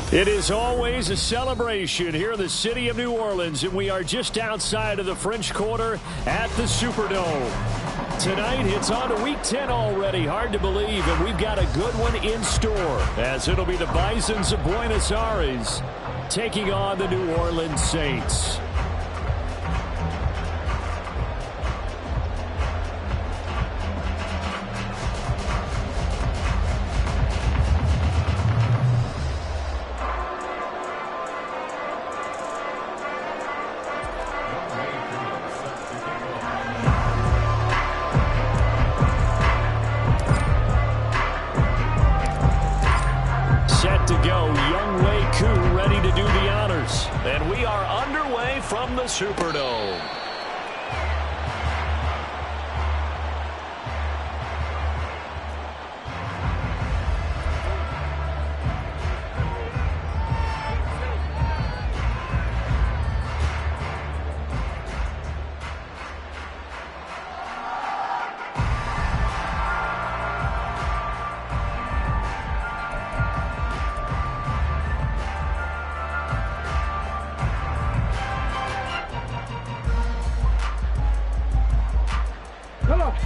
It is always a celebration here in the city of New Orleans, and we are just outside of the French Quarter at the Superdome. Tonight, it's on to Week 10 already. Hard to believe, and we've got a good one in store, as it'll be the Bisons of Buenos Aires taking on the New Orleans Saints. From the Superdome.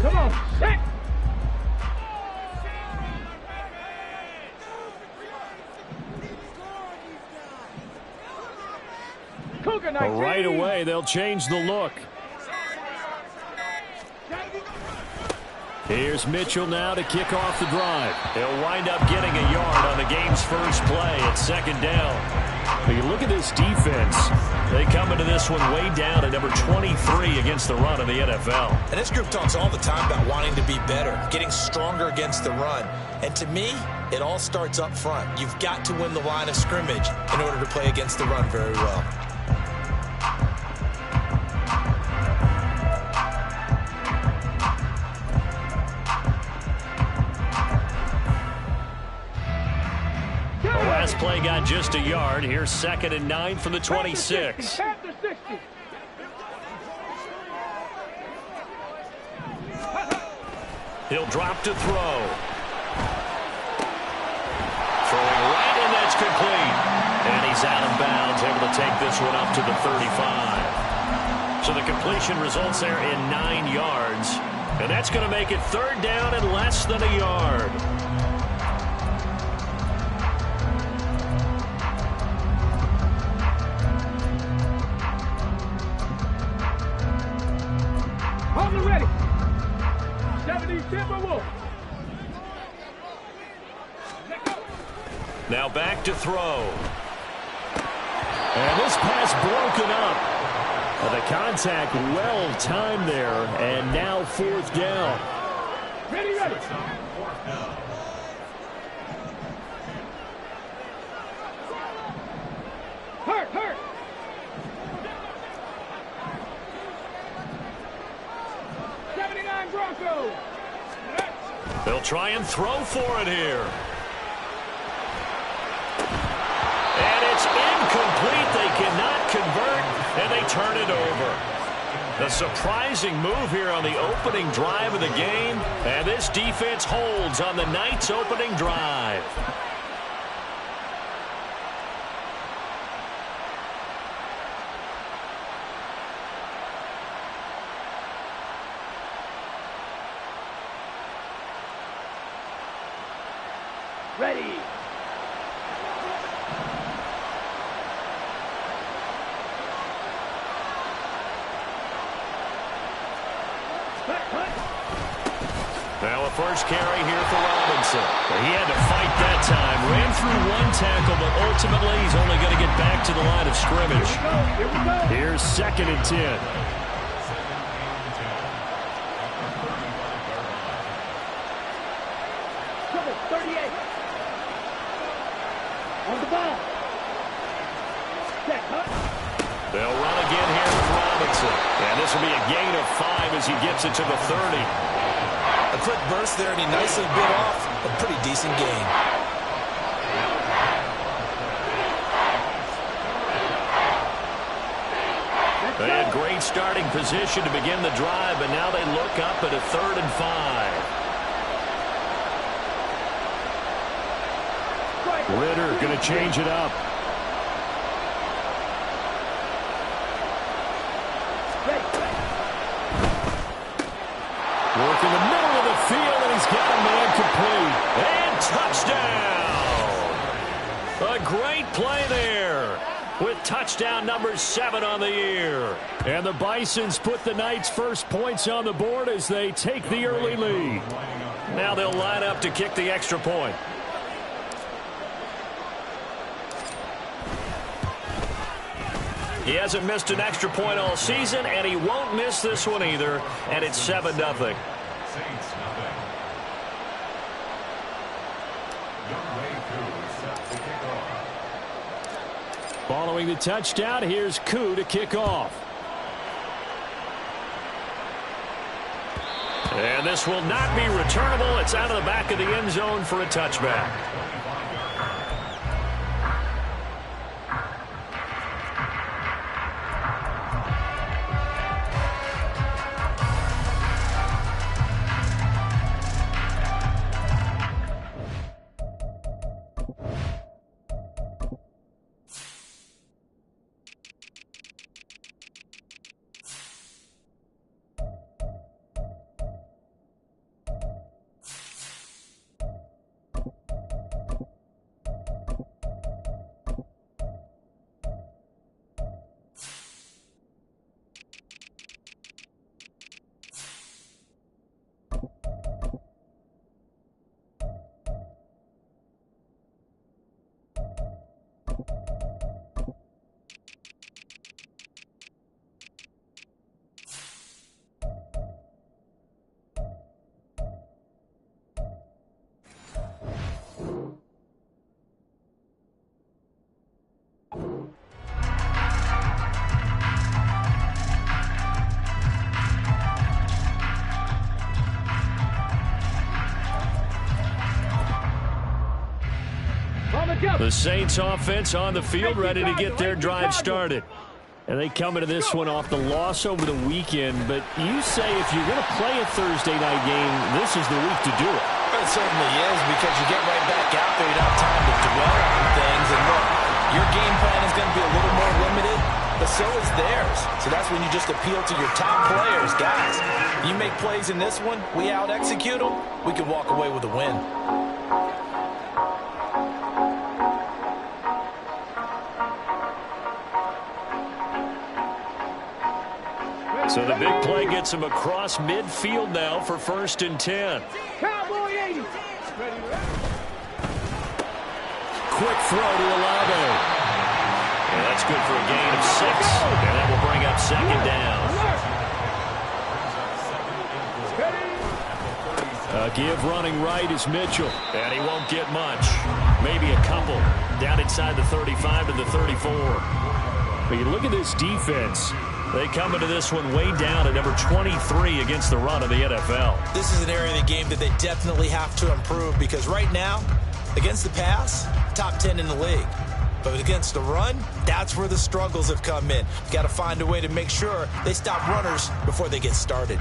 Come on, set! Right away, they'll change the look. Here's Mitchell now to kick off the drive. He'll wind up getting a yard on the game's first play at second down. But you look at this defense. They come into this one way down at number 23 against the run in the NFL. And this group talks all the time about wanting to be better, getting stronger against the run. And to me, it all starts up front. You've got to win the line of scrimmage in order to play against the run very well. Last play got just a yard. Here's 2nd and 9 from the 26. He'll drop to throw. Throwing right, and that's complete. And he's out of bounds, able to take this one up to the 35. So the completion results there in 9 yards. And that's going to make it 3rd down and less than a yard. Ready. 70 Timberwolves. Now back to throw. And this pass broken up. The contact well timed there, and now 4th down. Ready, ready. Hurt. Broncos. They'll try and throw for it here. And it's incomplete. They cannot convert, and they turn it over. A surprising move here on the opening drive of the game, and this defense holds on the night's opening drive. Ready. Now a first carry here for Robinson. He had to fight that time. Ran through one tackle, but ultimately he's only going to get back to the line of scrimmage. Here we go. Here's 2nd and 10. They'll run again here with Robinson. And this will be a gain of 5 as he gets it to the 30. A quick burst there, and he nicely bit off a pretty decent gain. They had great starting position to begin the drive, but now they look up at a 3rd and 5. Ritter going to change it up. Work in the middle of the field, and he's got a man complete. And touchdown! A great play there with touchdown number 7 on the year. And the Bisons put the Knights' first points on the board as they take the early lead. Now they'll line up to kick the extra point. He hasn't missed an extra point all season, and he won't miss this one either. And it's 7-0. Following the touchdown, here's Koo to kick off. And this will not be returnable. It's out of the back of the end zone for a touchback. The Saints offense on the field, ready to get their drive started. And they come into this one off the loss over the weekend. But you say if you're going to play a Thursday night game, this is the week to do it. Well, it certainly is, because you get right back out there. You don't have time to dwell on things. And look, your game plan is going to be a little more limited, but so is theirs. So that's when you just appeal to your top players. Guys, you make plays in this one, we out-execute them, we can walk away with a win. So the big play gets him across midfield now for 1st and 10. Cowboy 80. Quick throw to Olave. And that's good for a gain of 6. And that will bring up 2nd down. Give running right is Mitchell. And he won't get much. Maybe a couple. Down inside the 35 to the 34. But you look at this defense. They come into this one way down at number 23 against the run of the NFL. This is an area of the game that they definitely have to improve, because right now, against the pass, top 10 in the league. But against the run, that's where the struggles have come in. Got to find a way to make sure they stop runners before they get started.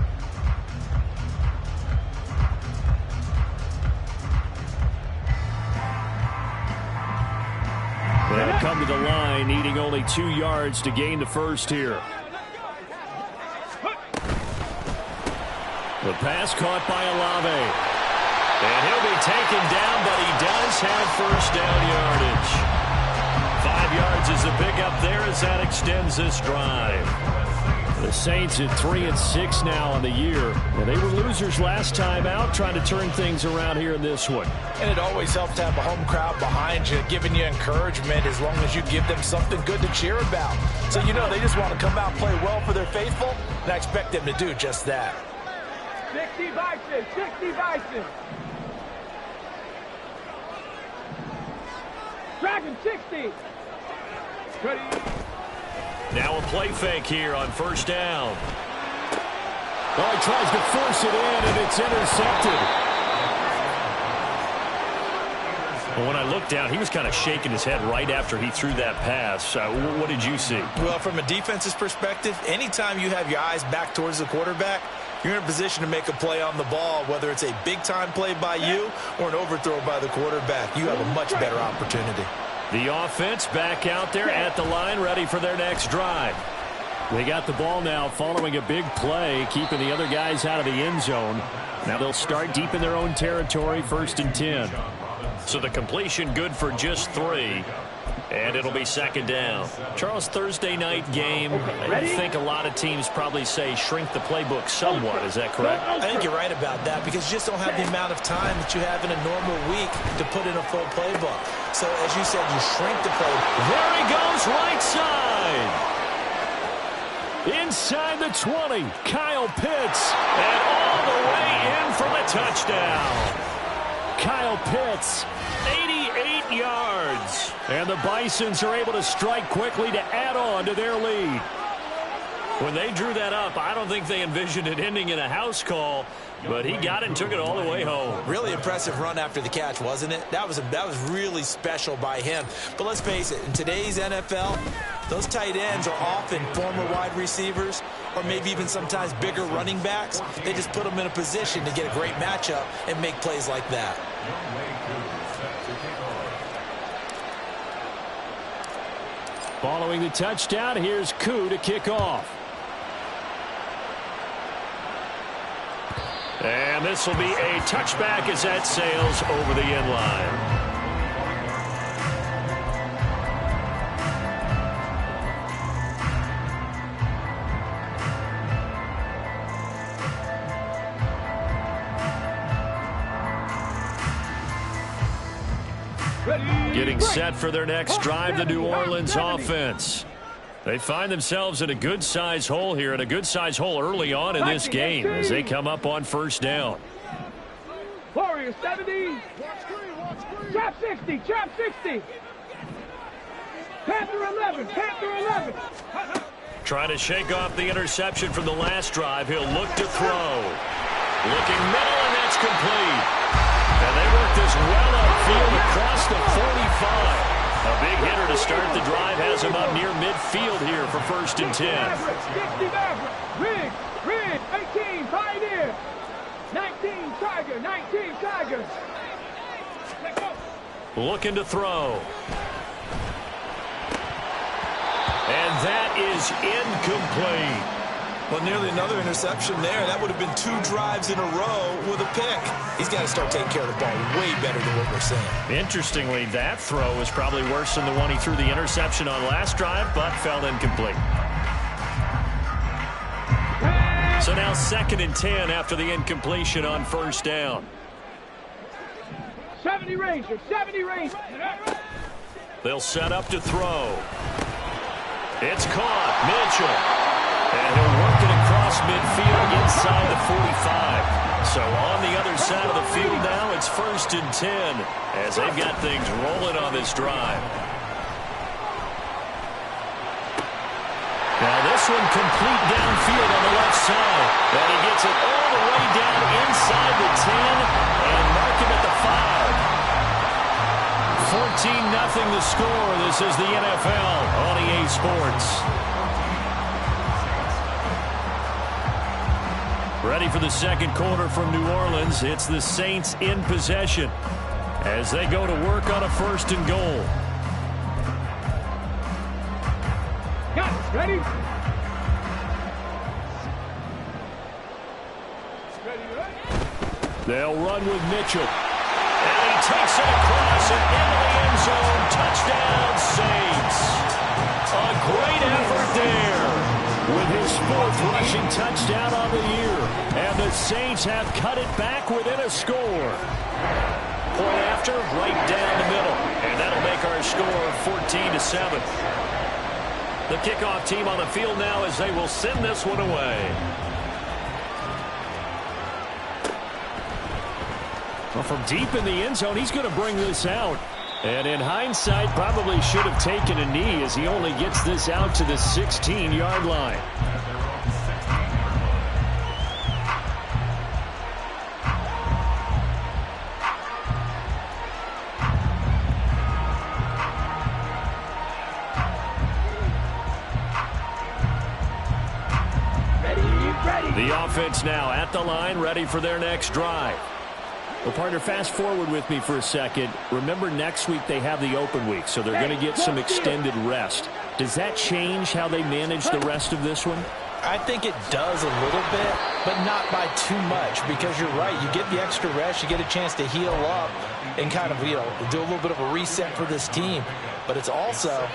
They'll come to the line, needing only 2 yards to gain the first here. The pass caught by Olave. And he'll be taken down, but he does have first down yardage. 5 yards is the pickup there as that extends this drive. The Saints at 3-6 now on the year. And they were losers last time out, trying to turn things around here in this one. And it always helps to have a home crowd behind you, giving you encouragement as long as you give them something good to cheer about. So you know they just want to come out and play well for their faithful, and I expect them to do just that. 60 Bison, 60 Bison. Dragon 60. Now a play fake here on 1st down. Oh, he tries to force it in, and it's intercepted. Well, when I looked down, he was kind of shaking his head right after he threw that pass. What did you see? Well, from a defense's perspective, anytime you have your eyes back towards the quarterback, you're in a position to make a play on the ball, whether it's a big-time play by you or an overthrow by the quarterback. You have a much better opportunity. The offense back out there at the line, ready for their next drive. They got the ball now following a big play, keeping the other guys out of the end zone. Now they'll start deep in their own territory, 1st and 10. So the completion good for just 3. And it'll be 2nd down. Charles, Thursday night game, I think a lot of teams probably say shrink the playbook somewhat. Is that correct? I think you're right about that because you just don't have the amount of time that you have in a normal week to put in a full playbook. So, as you said, you shrink the playbook. There he goes, right side. Inside the 20, Kyle Pitts. And all the way in for the touchdown. Kyle Pitts, 88 yards. And the Bisons are able to strike quickly to add on to their lead. When they drew that up, I don't think they envisioned it ending in a house call, but he got it and took it all the way home. Really impressive run after the catch, wasn't it? That was really special by him. But let's face it, in today's NFL, those tight ends are often former wide receivers or maybe even sometimes bigger running backs. They just put them in a position to get a great matchup and make plays like that. Following the touchdown, here's Koo to kick off. And this will be a touchback as that sails over the end line. Getting set for their next drive, the New Orleans offense. They find themselves in a good-sized hole here, and a good-sized hole early on in this game as they come up on 1st down. Warriors 70. Trap 60. Trap 60. Panther 11. Panther 11. Trying to shake off the interception from the last drive. He'll look to throw. Looking middle, and that's complete. And they work this well upfield across the 45. A big hitter to start the drive has him up near midfield here for 1st and 10. 60 Maverick. Rig. 18. Pioneer. 19. Tiger. 19. Tiger. Looking to throw. And that is incomplete. Well, nearly another interception there. That would have been 2 drives in a row with a pick. He's got to start taking care of the ball way better than what we're saying. Interestingly, that throw was probably worse than the one he threw the interception on last drive, but fell incomplete. So now 2nd and 10 after the incompletion on 1st down. 70 Rangers. 70 Rangers. They'll set up to throw. It's caught. Mitchell. And he'll work it across midfield inside the 45. So on the other side of the field now, it's 1st and 10 as they've got things rolling on this drive. Now this one complete downfield on the left side. And he gets it all the way down inside the 10 and mark him at the 5. 14-0 the score. This is the NFL on EA Sports. Ready for the 2nd quarter from New Orleans. It's the Saints in possession as they go to work on a 1st and goal. Got it. Ready? They'll run with Mitchell. And he takes it across and into the end zone. Touchdown, Saints. A great effort there with his 4th rushing touchdown on the year. And the Saints have cut it back within a score. Point after, right down the middle. And that'll make our score 14-7. The kickoff team on the field now as they will send this one away. Well, from deep in the end zone, he's going to bring this out. And in hindsight, probably should have taken a knee as he only gets this out to the 16-yard line. The offense now at the line, ready for their next drive. Well, partner, fast forward with me for a second. Remember, next week they have the open week, so they're going to get some extended rest. Does that change how they manage the rest of this one? I think it does a little bit, but not by too much, because you're right. You get the extra rest, you get a chance to heal up and kind of, do a little bit of a reset for this team. But it's also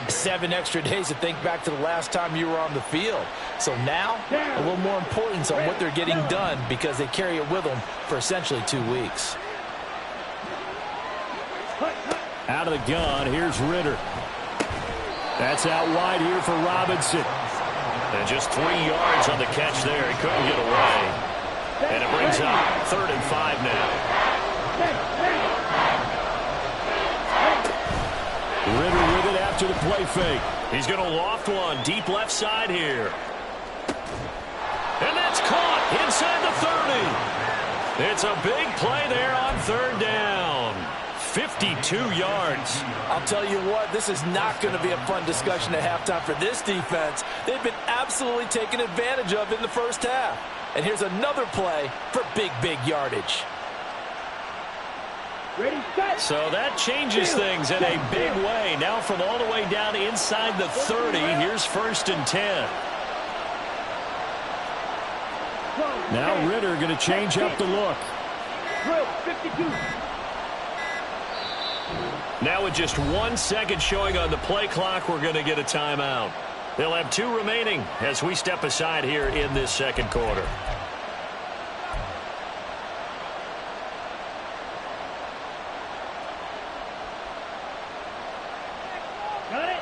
7 extra days to think back to the last time you were on the field. So now, a little more importance on what they're getting done, because they carry it with them for essentially 2 weeks. Out of the gun, here's Ritter. That's out wide here for Robinson. And just 3 yards on the catch there. He couldn't get away. And it brings up 3rd and 5 now. Ritter with it after the play fake. He's going to loft one deep left side here. And that's caught inside the 30. It's a big play there on 3rd down. 52 yards. I'll tell you what, this is not going to be a fun discussion at halftime for this defense. They've been absolutely taken advantage of in the first half. And here's another play for big yardage. Ready, set. So that changes things in a big way. Now from all the way down inside the 30, here's 1st and 10. Now Ritter going to change up the look. 52. Now with just 1 second showing on the play clock, we're going to get a timeout. They'll have 2 remaining as we step aside here in this second quarter. Got it.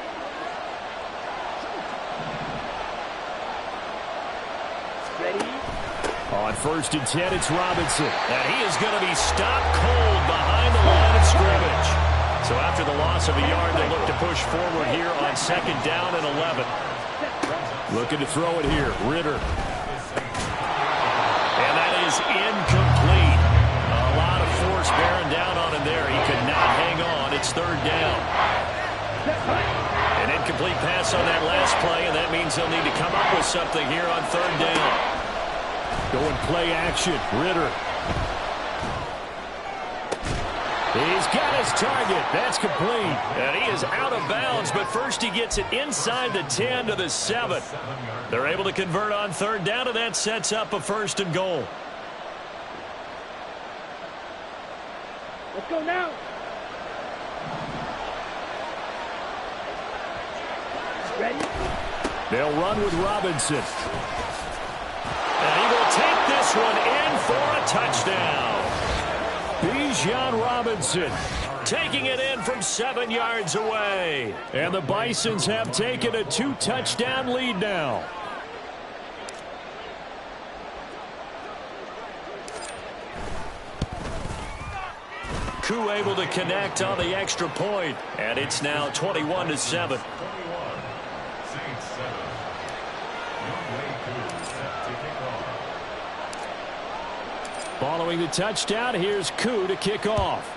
Ready. On 1st and 10, it's Robinson. And he is going to be stopped cold behind the line of scrimmage. So after the loss of a yard, they look to push forward here on 2nd down and 11. Looking to throw it here, Ritter. And that is incomplete. A lot of force bearing down on him there. He could not hang on. It's 3rd down. An incomplete pass on that last play, and that means they'll need to come up with something here on 3rd down. Going play action, Ritter. He's got his target. That's complete. And he is out of bounds, but first he gets it inside the 10 to the 7. They're able to convert on 3rd down, and that sets up a 1st and goal. Let's go now. Ready. They'll run with Robinson. And he will take this one in for a touchdown. Bijan Robinson taking it in from 7 yards away. And the Bisons have taken a 2-touchdown lead now. Koo able to connect on the extra point. And it's now 21-7. Following the touchdown, here's Koo to kick off.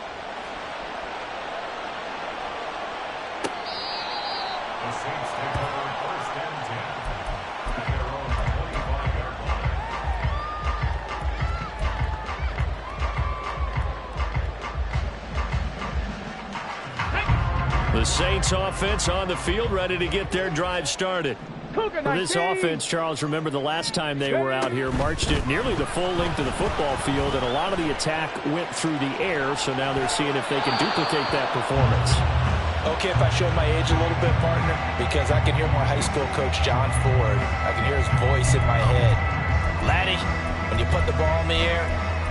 The Saints offense on the field, ready to get their drive started. For this offense, Charles, remember the last time they were out here, marched it nearly the full length of the football field, and a lot of the attack went through the air, so now they're seeing if they can duplicate that performance. Okay, if I show my age a little bit, partner, because I can hear my high school coach, John Ford. I can hear his voice in my head. Laddie, when you put the ball in the air,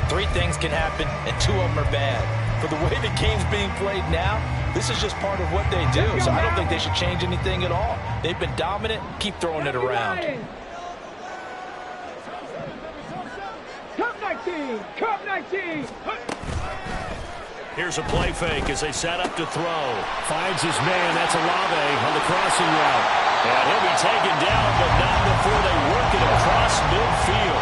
3 things can happen, and 2 of them are bad. For the way the game's being played now, this is just part of what they do, so I don't think they should change anything at all. They've been dominant. Keep throwing it around. Cup 19! Cup 19! Here's a play fake as they set up to throw. Finds his man. That's Olave on the crossing route. And he'll be taken down, but not before they work it across midfield.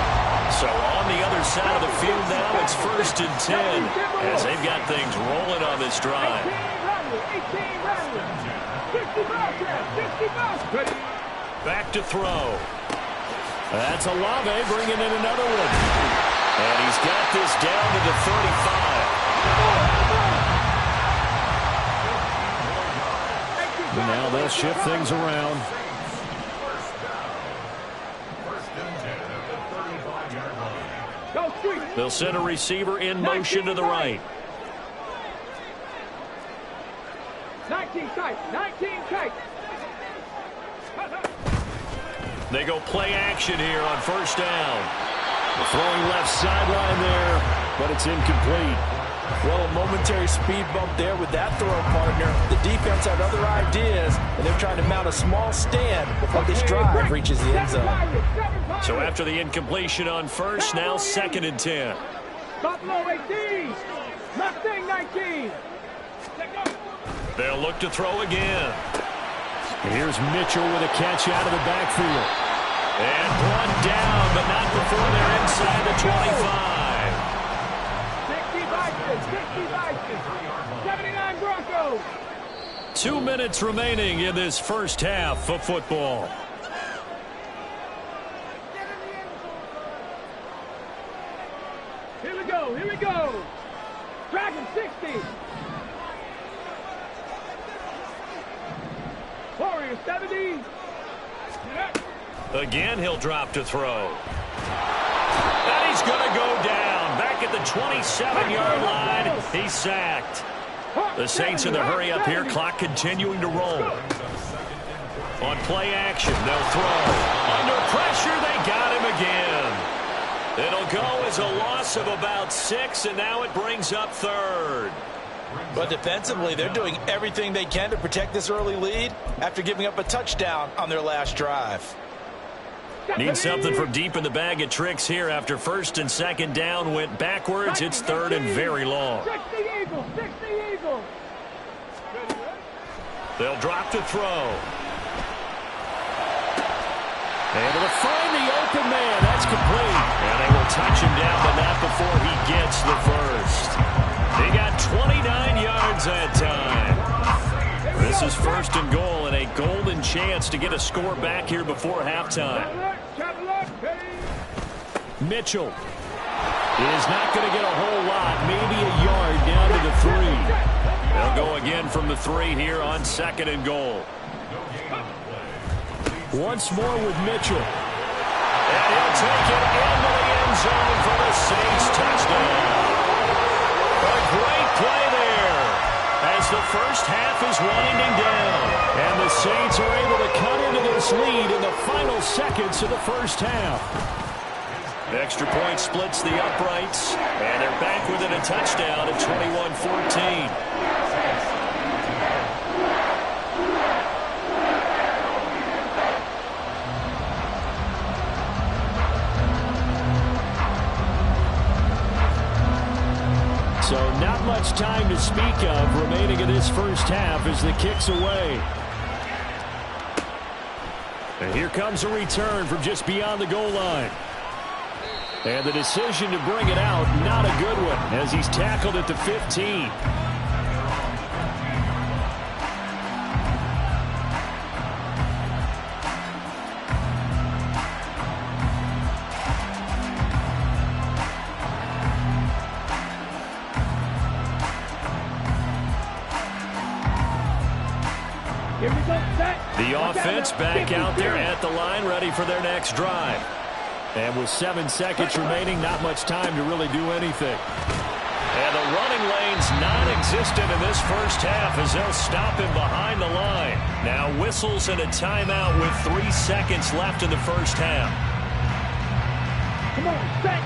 So on the other side of the field now, it's 1st and 10 as they've got things rolling on this drive. 65, 65. Back to throw. That's Olave bringing in another one. And he's got this down to the 35. And now they'll shift things around. They'll send a receiver in motion to the right. 19 tight, 19 tight. They go play action here on first down. The throwing left sideline there, but it's incomplete. Well, a momentary speed bump there with that throw, partner. The defense had other ideas, and they're trying to mount a small stand before this drive reaches the end zone. So after the incompletion on first, now 2nd and 10. Buffalo 18, Mustang 19. They'll look to throw again. Here's Mitchell with a catch out of the backfield. And brought down, but not before they're inside the 25. 60 79 Broncos. 2 minutes remaining in this first half of football. Here we go, here we go. Dragon 60. Warrior 70. Again, he'll drop to throw. And he's going to go down. Back at the 27-yard line. He's sacked. The Saints in the hurry up here. Clock continuing to roll. On play action, they'll throw. Under pressure, they got him again. It'll go as a loss of about 6, and now it brings up 3rd. But defensively, they're doing everything they can to protect this early lead after giving up a touchdown on their last drive. Need something from deep in the bag of tricks here after 1st and 2nd down went backwards. It's 3rd and very long. 60 Eagles, 60 Eagles. They'll drop to throw. Able to find the open man. That's complete. And they will touch him down, but not before he gets the first. He got 29 yards that time. This is 1st and goal and a golden chance to get a score back here before halftime. Mitchell is not going to get a whole lot, maybe a yard down to the 3. They'll go again from the 3 here on 2nd and goal. Once more with Mitchell. And he'll take it into the end zone for the Saints touchdown. A great play there as the first half is winding down. And the Saints are able to cut into this lead in the final seconds of the first half. Extra point splits the uprights, and they're back within a touchdown at 21-14. So not much time to speak of remaining in this first half as the kick's away. And here comes a return from just beyond the goal line. And the decision to bring it out, not a good one, as he's tackled at the 15. The offense back out there at the line, ready for their next drive. And with 7 seconds remaining, not much time to really do anything. And the running lane's non-existent in this first half as they'll stop him behind the line. Now whistles and a timeout with 3 seconds left in the first half. Come on, set.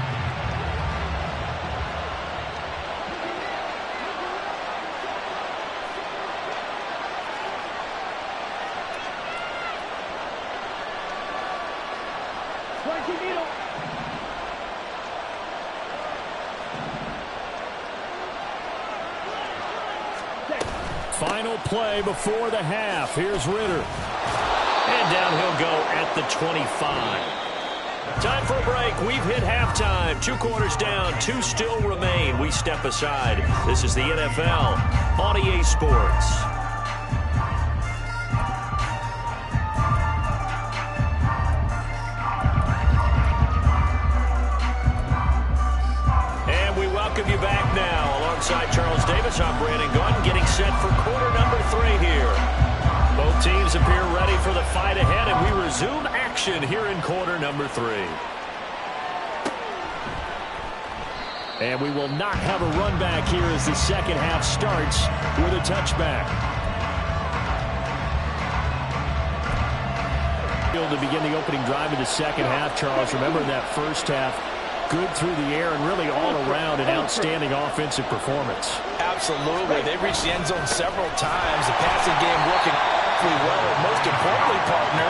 Final play before the half. Here's Ritter. And down he'll go at the 25. Time for a break. We've hit halftime. 2 quarters down. 2 still remain. We step aside. This is the NFL on EA Sports. Davis. I'm Brandon Gunn, getting set for quarter number 3 here. Both teams appear ready for the fight ahead, and we resume action here in quarter number 3. And we will not have a run back here as the second half starts with a touchback. To begin the opening drive of the second half, Charles. Remember in that first half, good through the air and really all around an outstanding offensive performance. Absolutely. They reached the end zone several times. The passing game working pretty well. And most importantly, partner.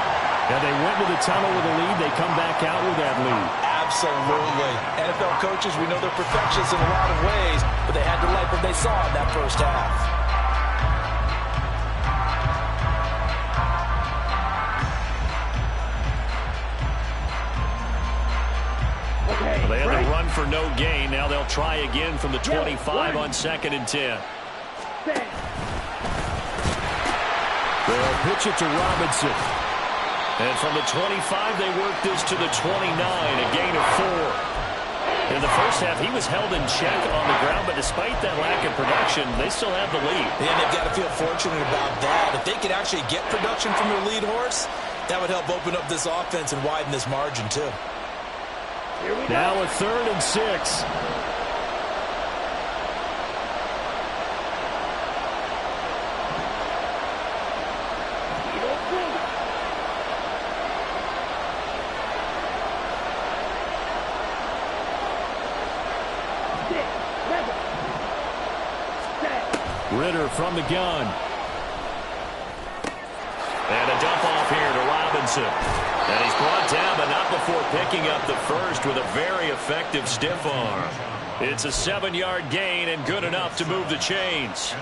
And they went to the tunnel with a lead. They come back out with that lead. Absolutely. NFL coaches, we know they're perfectionists in a lot of ways, but they had to like what they saw in that first half. They had to run for no gain. Now they'll try again from the 25 on 2nd and 10. They'll pitch it to Robinson. And from the 25, they work this to the 29, a gain of 4. In the first half, he was held in check on the ground, but despite that lack of production, they still have the lead. And they've got to feel fortunate about that. If they could actually get production from their lead horse, that would help open up this offense and widen this margin, too. Now a 3rd and 6. Ritter from the gun. And a dump off here to Robinson. And he's brought down, but not before picking up the first with a very effective stiff arm. It's a 7-yard gain and good enough to move the chains.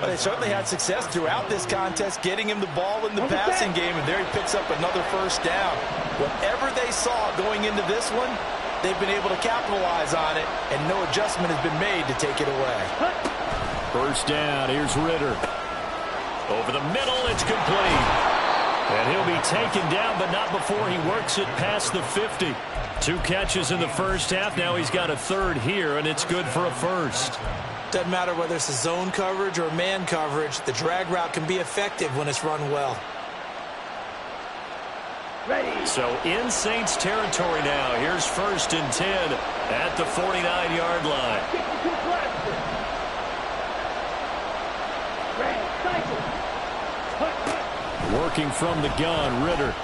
Well, they certainly had success throughout this contest, getting him the ball in the passing game, and there he picks up another first down. Whatever they saw going into this one, they've been able to capitalize on it, and no adjustment has been made to take it away. First down, here's Ritter. Over the middle, it's complete. And he'll be taken down, but not before he works it past the 50. 2 catches in the first half. Now he's got a 3rd here, and it's good for a first. Doesn't matter whether it's a zone coverage or man coverage. The drag route can be effective when it's run well. Ready. So in Saints territory now. Here's 1st and 10 at the 49-yard line. Working from the gun, Ritter.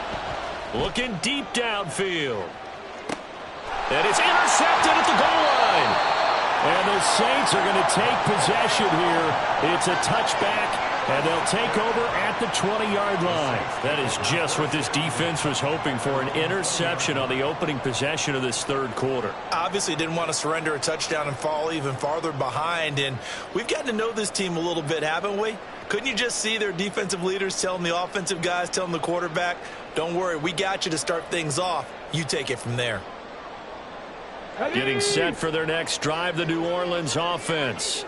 Looking deep downfield. And it's intercepted at the goal line. And the Saints are going to take possession here. It's a touchback, and they'll take over at the 20-yard line. That is just what this defense was hoping for, an interception on the opening possession of this 3rd quarter. Obviously didn't want to surrender a touchdown and fall even farther behind. And we've gotten to know this team a little bit, haven't we? Couldn't you just see their defensive leaders telling the offensive guys, telling the quarterback, don't worry, we got you to start things off. You take it from there. Getting set for their next drive, the New Orleans offense.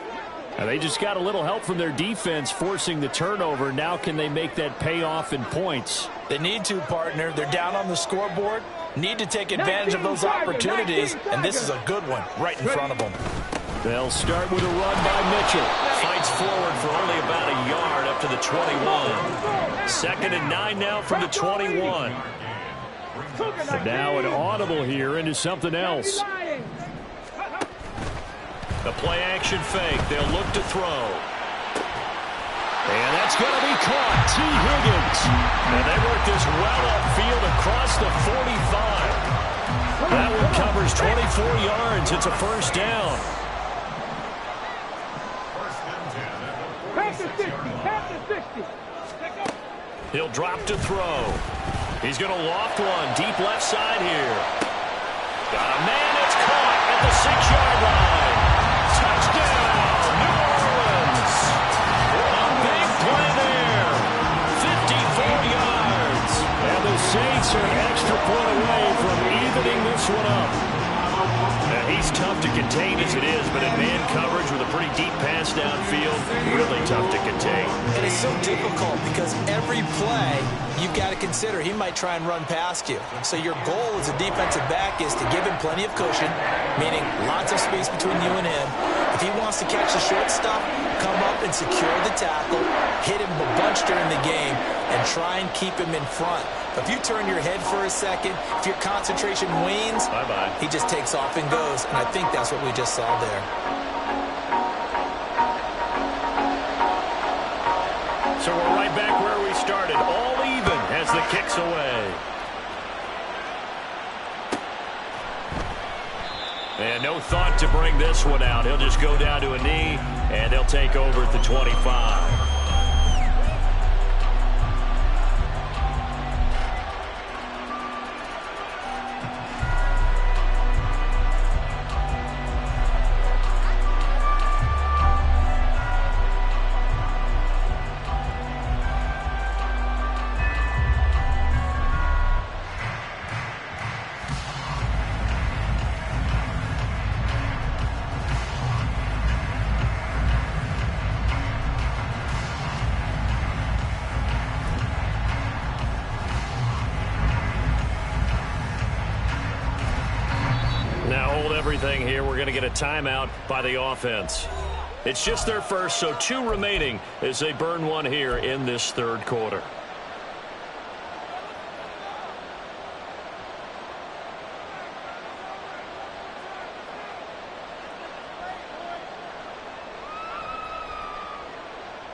Now they just got a little help from their defense forcing the turnover. Now can they make that pay off in points? They need to, partner. They're down on the scoreboard. Need to take advantage of those opportunities, and this is a good one right in front of them. They'll start with a run by Mitchell. Fights forward for only about a yard up to the 21. 2nd and 9 now from the 21. And now an audible here into something else. The play-action fake. They'll look to throw. And that's going to be caught. T. Higgins. And they work this well upfield across the 45. That one covers 24 yards. It's a first down. He'll drop to throw. He's going to loft one deep left side here. Got a man. It's caught at the 6-yard line. Touchdown, New Orleans. A big play there. 54 yards. And the Saints are an extra point away from evening this one up. Now, he's tough to contain as it is, but in man coverage with a pretty deep pass downfield, really tough to contain. And it's so difficult because every play you've got to consider he might try and run past you. So your goal as a defensive back is to give him plenty of cushion, meaning lots of space between you and him, If he wants to catch the short stuff, come up and secure the tackle, hit him a bunch during the game, and try and keep him in front. But if you turn your head for a second, if your concentration wanes, he just takes off and goes. And I think that's what we just saw there. So we're right back where we started, all even as the kick's away. And no thought to bring this one out. He'll just go down to a knee, and they'll take over at the 25. Everything here. We're going to get a timeout by the offense. It's just their first, so 2 remaining as they burn one here in this third quarter.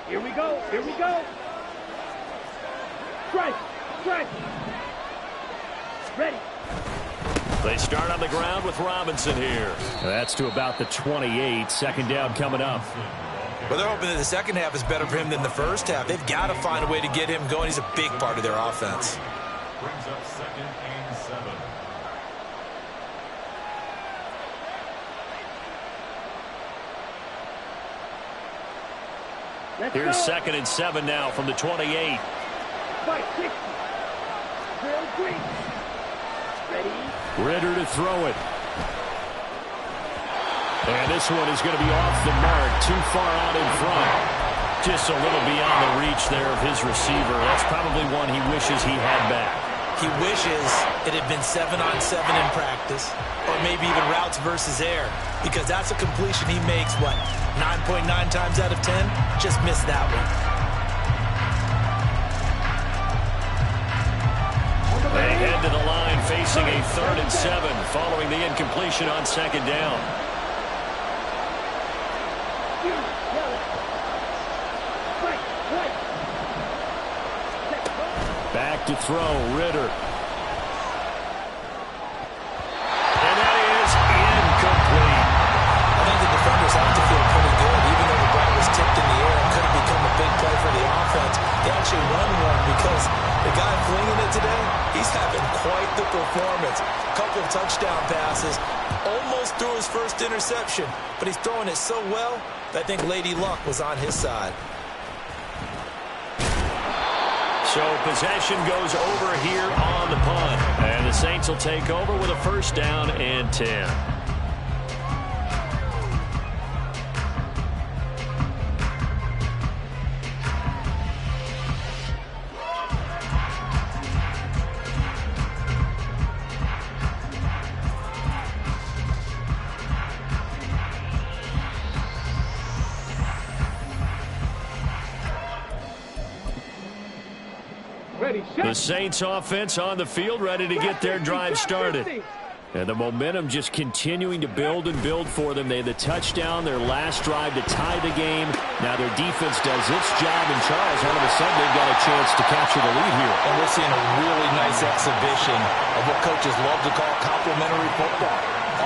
Here we go. Here we go. Strike. Strike. Ready. They start on the ground with Robinson here. That's to about the 28. Second down coming up. Well, they're hoping that the second half is better for him than the first half. They've got to find a way to get him going. He's a big part of their offense. Brings up 2nd and 7. Here's 2nd and 7 now from the 28. Fight 60. Drill green. Ready. Ritter to throw it. And this one is going to be off the mark, too far out in front. Just a little beyond the reach there of his receiver. That's probably one he wishes he had back. He wishes it had been 7-on-7 in practice, or maybe even routes versus air, because that's a completion he makes, what, 9.9 times out of 10? Just missed that one. They head to the line facing a 3rd and 7 following the incompletion on 2nd down. Back to throw, Ritter. And that is incomplete. I think the defenders have to feel pretty good, even though the ball was tipped in the air and could have become a big play for the offense. They actually won one because the guy flinging it today, he's having quite the performance. Couple touchdown passes, almost threw his first interception, but he's throwing it so well that I think Lady Luck was on his side. So possession goes over here on the punt. And the Saints will take over with a 1st down and 10. The Saints offense on the field, ready to get their drive started. And the momentum just continuing to build and build for them. They had the touchdown, their last drive to tie the game. Now their defense does its job, and Charles, all of a sudden, they've got a chance to capture the lead here. And we're seeing a really nice exhibition of what coaches love to call complementary football.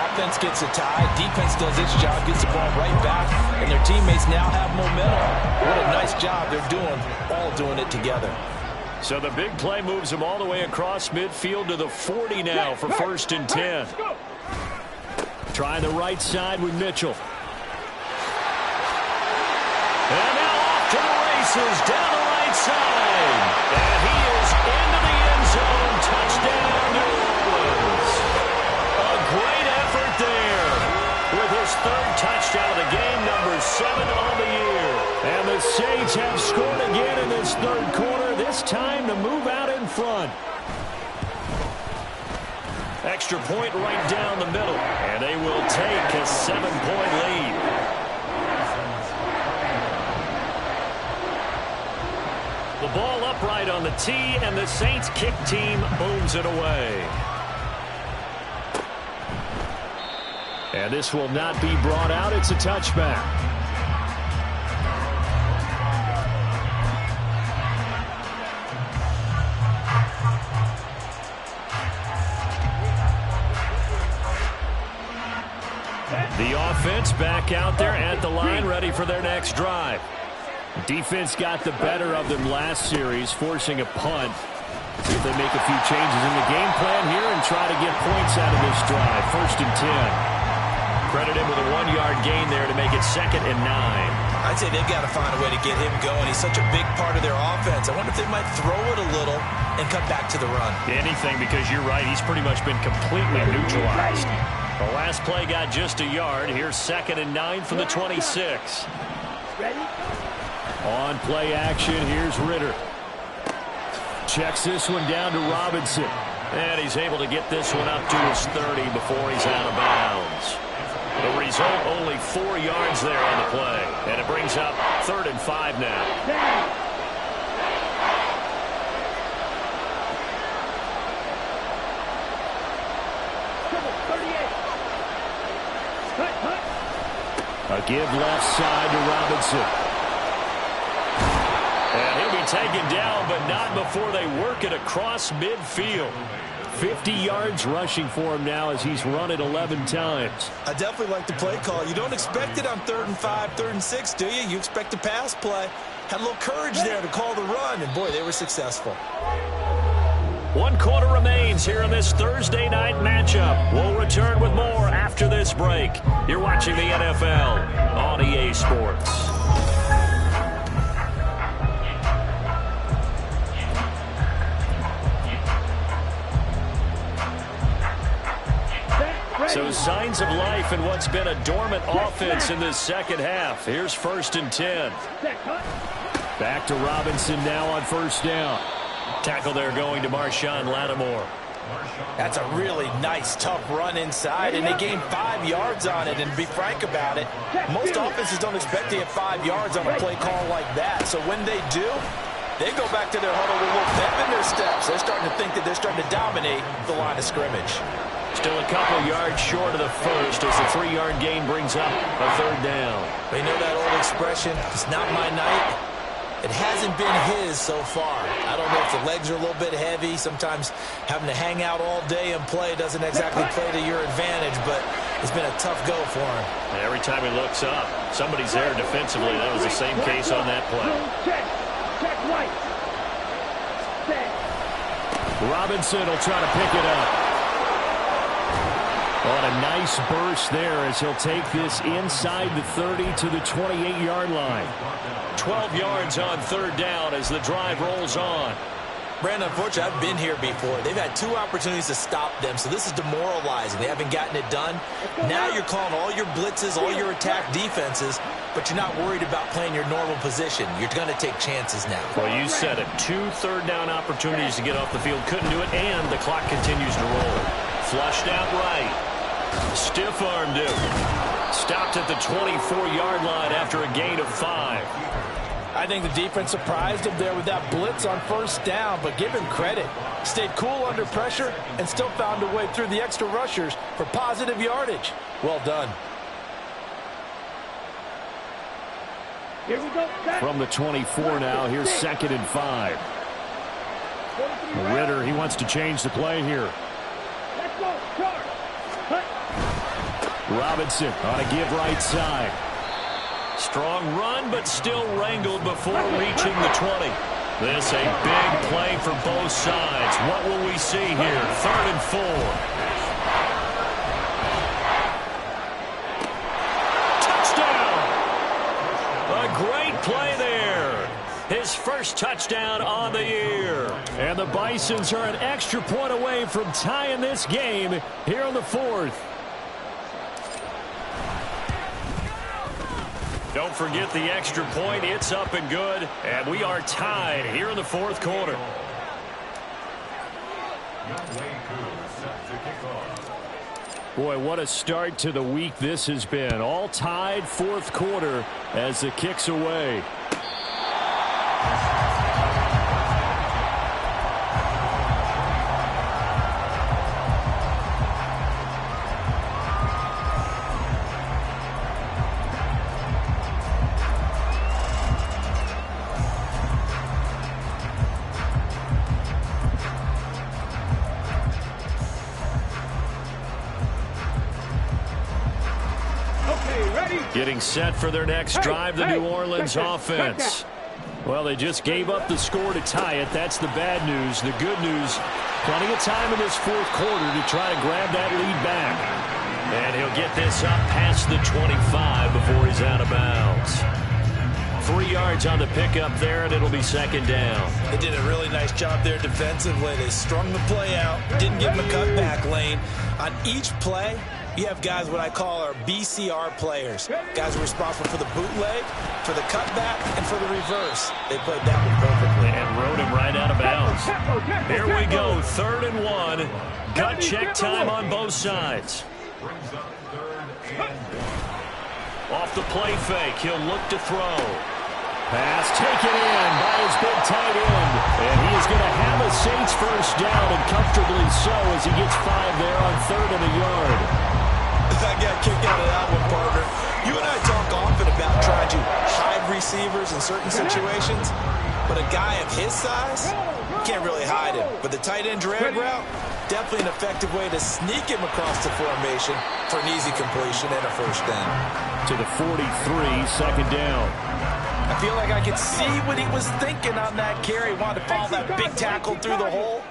Offense gets a tie, defense does its job, gets the ball right back, and their teammates now have momentum. What a nice job they're doing, all doing it together. So the big play moves them all the way across midfield to the 40 now for 1st and 10. Try the right side with Mitchell. And now off to the races down the right side. And he is into the end zone. Touchdown, New Orleans. A great effort there with his 3rd touchdown of the game, number 7 on the year. And the Saints have scored again in this 3rd quarter, this time to move out in front. Extra point right down the middle, and they will take a 7-point lead. The ball upright on the tee, and the Saints kick team booms it away. And this will not be brought out. It's a touchback. The offense back out there at the line, ready for their next drive. Defense got the better of them last series, forcing a punt. See if they make a few changes in the game plan here and try to get points out of this drive. 1st and 10. Credit him with a 1-yard gain there to make it 2nd and 9. I'd say they've got to find a way to get him going. He's such a big part of their offense. I wonder if they might throw it a little and come back to the run. Anything, because you're right. He's pretty much been completely neutralized. The last play got just a yard. Here's 2nd and 9 from the 26. Ready? On play action, here's Ritter. Checks this one down to Robinson. And he's able to get this one up to his 30 before he's out of bounds. The result, only 4 yards there on the play. And it brings up 3rd and 5 now. A give left side to Robinson. And he'll be taken down, but not before they work it across midfield. 50 yards rushing for him now as he's run it 11 times. I definitely like the play call. You don't expect it on 3rd and 5, 3rd and 6, do you? You expect a pass play. Had a little courage there to call the run, and boy, they were successful. 1 quarter remains here in this Thursday night matchup. We'll return with more after this break. You're watching the NFL on EA Sports. So signs of life in what's been a dormant offense in this second half. Here's 1st and 10. Back to Robinson now on 1st down. Tackle there going to Marshawn Lattimore. That's a really nice, tough run inside, and they gained 5 yards on it. And to be frank about it, most offenses don't expect to get 5 yards on a play call like that. So when they do, they go back to their huddle with a little pep in their steps. They're starting to think that they're starting to dominate the line of scrimmage. Still a couple yards short of the first as the 3-yard gain brings up a 3rd down. They know that old expression, it's not my night. It hasn't been his so far. I don't know if the legs are a little bit heavy. Sometimes having to hang out all day and play doesn't exactly play to your advantage, but it's been a tough go for him. And every time he looks up, somebody's there defensively. That was the same case on that play. Check right. Robinson will try to pick it up. On a nice burst there as he'll take this inside the 30 to the 28-yard line. 12 yards on 3rd down as the drive rolls on. Brandon, unfortunately, I've been here before. They've had 2 opportunities to stop them, so this is demoralizing. They haven't gotten it done. Now you're calling all your blitzes, all your attack defenses, but you're not worried about playing your normal position. You're going to take chances now. Well, you said it. 2 third-down opportunities to get off the field. Couldn't do it, and the clock continues to roll. Flushed out right. Stiff armed him. Stopped at the 24-yard line after a gain of 5. I think the defense surprised him there with that blitz on 1st down, but give him credit. Stayed cool under pressure and still found a way through the extra rushers for positive yardage. Well done. Here we go. From the 24 now, here's 2nd and 5. Ritter, he wants to change the play here. Let's go. Charge. Robinson on a give right side. Strong run, but still wrangled before reaching the 20. This a big play for both sides. What will we see here? 3rd and 4. Touchdown! A great play there. His first touchdown on the year. And the Bisons are an extra point away from tying this game here in the 4th. Don't forget the extra point. It's up and good. And we are tied here in the 4th quarter. Boy, what a start to the week this has been. All tied 4th quarter as the kick's away. Getting set for their next drive, the New Orleans offense. Well, they just gave up the score to tie it. That's the bad news. The good news, plenty of time in this fourth quarter to try to grab that lead back. And he'll get this up past the 25 before he's out of bounds. 3 yards on the pickup there, and it'll be second down. They did a really nice job there defensively. They strung the play out, didn't give him a cutback lane. On each play, you have guys what I call our BCR players. Guys are responsible for the bootleg, for the cutback, and for the reverse. They played that one perfectly. And rode him right out of bounds. Here we go, 3rd and 1. Gut check time on both sides. Off the play fake, he'll look to throw. Pass taken in by his big tight end. And he is going to have a Saints first down, and comfortably so as he gets 5 there on 3rd and a yard. I got kicked out of that one, partner. You and I talk often about trying to hide receivers in certain situations, but a guy of his size can't really hide him. But the tight end drag route, definitely an effective way to sneak him across the formation for an easy completion and a first down. To the 43, second down. I feel like I could see what he was thinking on that carry. Wanted to follow that big tackle through the hole.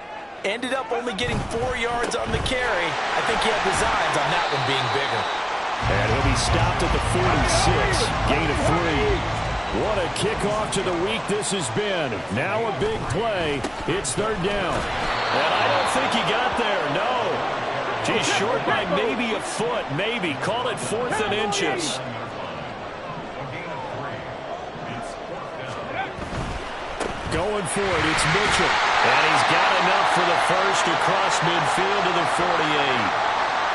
Ended up only getting 4 yards on the carry. I think he had designs on that one being bigger. And he'll be stopped at the 46. Gain of 3. What a kickoff to the week this has been. Now a big play. It's 3rd down. And I don't think he got there, no. He's short by maybe a foot, maybe. Call it 4th and inches. Going for it, it's Mitchell. And he's got enough for the first across midfield to the 48.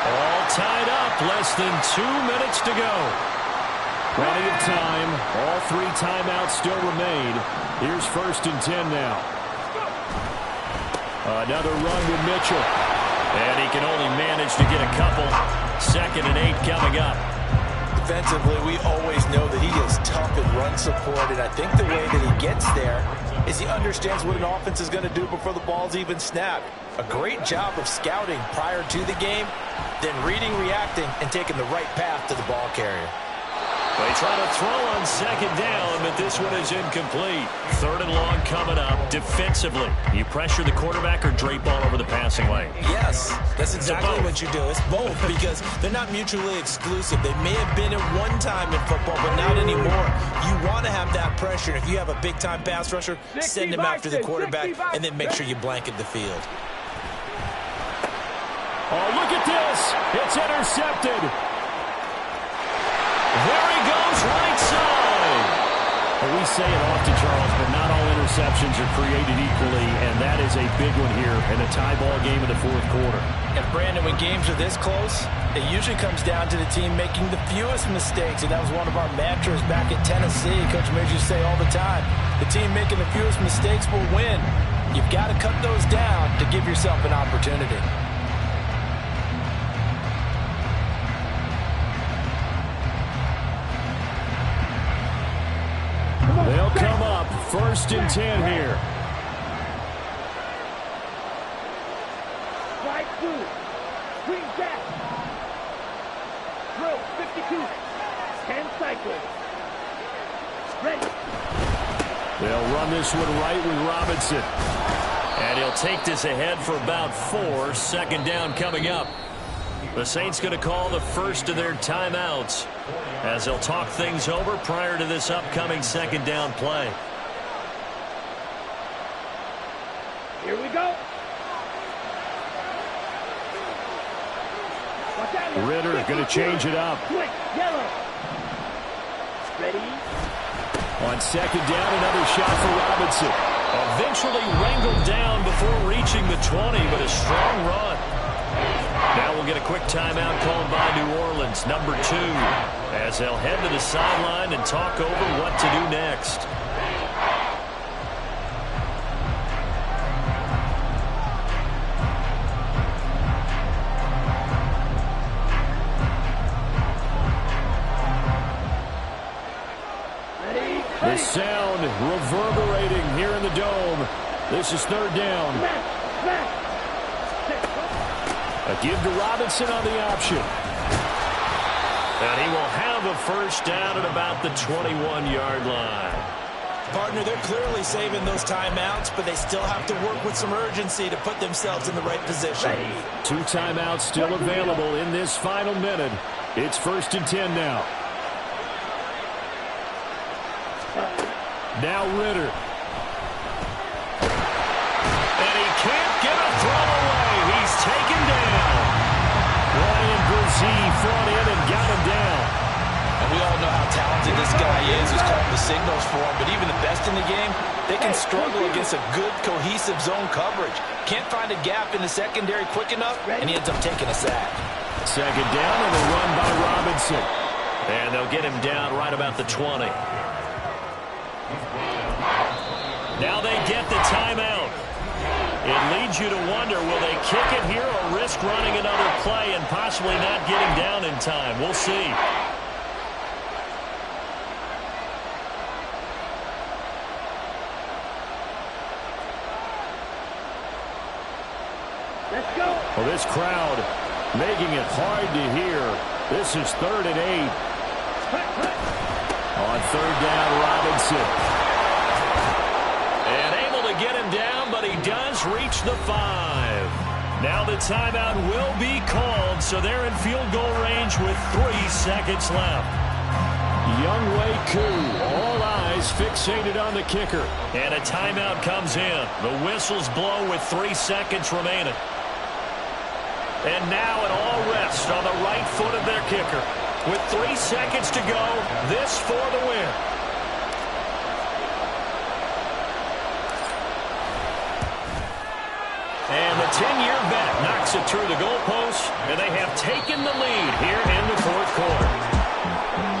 All tied up, less than 2 minutes to go. Plenty of time. All 3 timeouts still remain. Here's 1st and 10 now. Another run with Mitchell. And he can only manage to get a couple. 2nd and 8 coming up. Defensively, we always know that he is tough in run support, and I think the way that he gets there is he understands what an offense is going to do before the ball's even snapped. A great job of scouting prior to the game, then reading, reacting, and taking the right path to the ball carrier. They try to throw on 2nd down, but this one is incomplete. 3rd and long coming up. Defensively, you pressure the quarterback or drape all over the passing lane? Yes, that's exactly what you do. It's both because they're not mutually exclusive. They may have been at one time in football, but not anymore. You want to have that pressure. If you have a big-time pass rusher, send him after the quarterback, and then make sure you blanket the field. Oh, look at this. It's intercepted. There he goes, right side. Well, we say it often, Charles, but not all interceptions are created equally, and that is a big one here in a tie ball game in the 4th quarter. And, Brandon, when games are this close, it usually comes down to the team making the fewest mistakes, and that was one of our mantras back at Tennessee. Coach Major used to say all the time, the team making the fewest mistakes will win. You've got to cut those down to give yourself an opportunity. They'll come up 1st and 10 here. Slide through. Swing back. Throw 52. 10 cycles. Ready. They'll run this one right with Robinson. And he'll take this ahead for about 4. 2nd down coming up. The Saints going to call the first of their timeouts as they'll talk things over prior to this upcoming 2nd down play. Here we go. Ritter going to change it up. Quick, yellow. Ready. On 2nd down, another shot for Robinson. Eventually wrangled down before reaching the 20, but a strong run. Now we'll get a quick timeout called by New Orleans, number 2, as they'll head to the sideline and talk over what to do next. The sound reverberating here in the dome. This is 3rd down. A give to Robinson on the option. And he will have a first down at about the 21-yard line. Partner, they're clearly saving those timeouts, but they still have to work with some urgency to put themselves in the right position. 2 timeouts still available in this final minute. It's 1st and 10 now. Now Ritter. And he can't get a throw away. He's taken down. Ryan Brzee fought in and got him down. And we all know how talented this guy is who's calling the signals for him, but even the best in the game, they can struggle against a good, cohesive zone coverage. Can't find a gap in the secondary quick enough, and he ends up taking a sack. 2nd down and a run by Robinson. And they'll get him down right about the 20. Now they get the timeout. It leads you to wonder, will they kick it here or risk running another play and possibly not getting down in time? We'll see. Let's go. Well, this crowd making it hard to hear. This is 3rd and 8. On 3rd down, Robinson. And able to get him down, but he does reach the 5. Now the timeout will be called, so they're in field goal range with 3 seconds left. Younghoe Koo, all eyes fixated on the kicker. And a timeout comes in. The whistles blow with 3 seconds remaining. And now it all rests on the right foot of their kicker. With 3 seconds to go, this for the win. And the 10-year vet knocks it through the goalpost, and they have taken the lead here in the 4th quarter.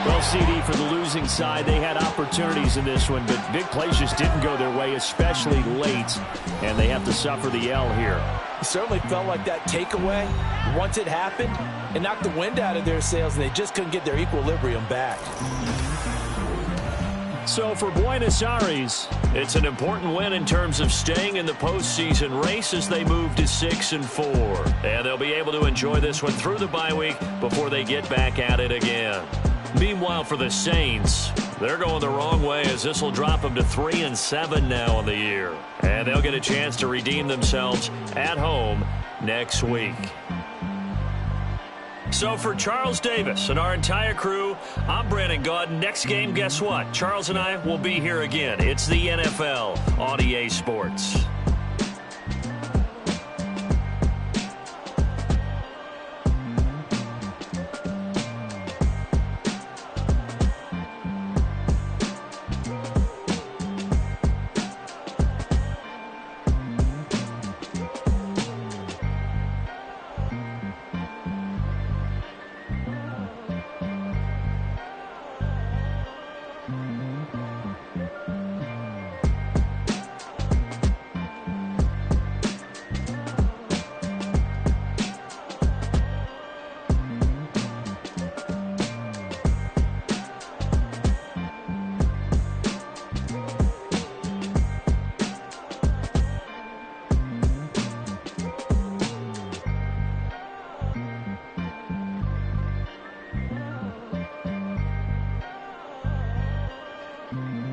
Well, CD, for the losing side, they had opportunities in this one, but big plays just didn't go their way, especially late, and they have to suffer the L here. It certainly felt like that takeaway, once it happened, it knocked the wind out of their sails, and they just couldn't get their equilibrium back. So for Buenos Aires, it's an important win in terms of staying in the postseason race as they move to 6-4. And they'll be able to enjoy this one through the bye week before they get back at it again. Meanwhile, for the Saints, they're going the wrong way as this will drop them to 3-7 now on the year. And they'll get a chance to redeem themselves at home next week. So for Charles Davis and our entire crew, I'm Brandon Gaudin. Next game, guess what? Charles and I will be here again. It's the NFL on EA Sports. Mm-hmm.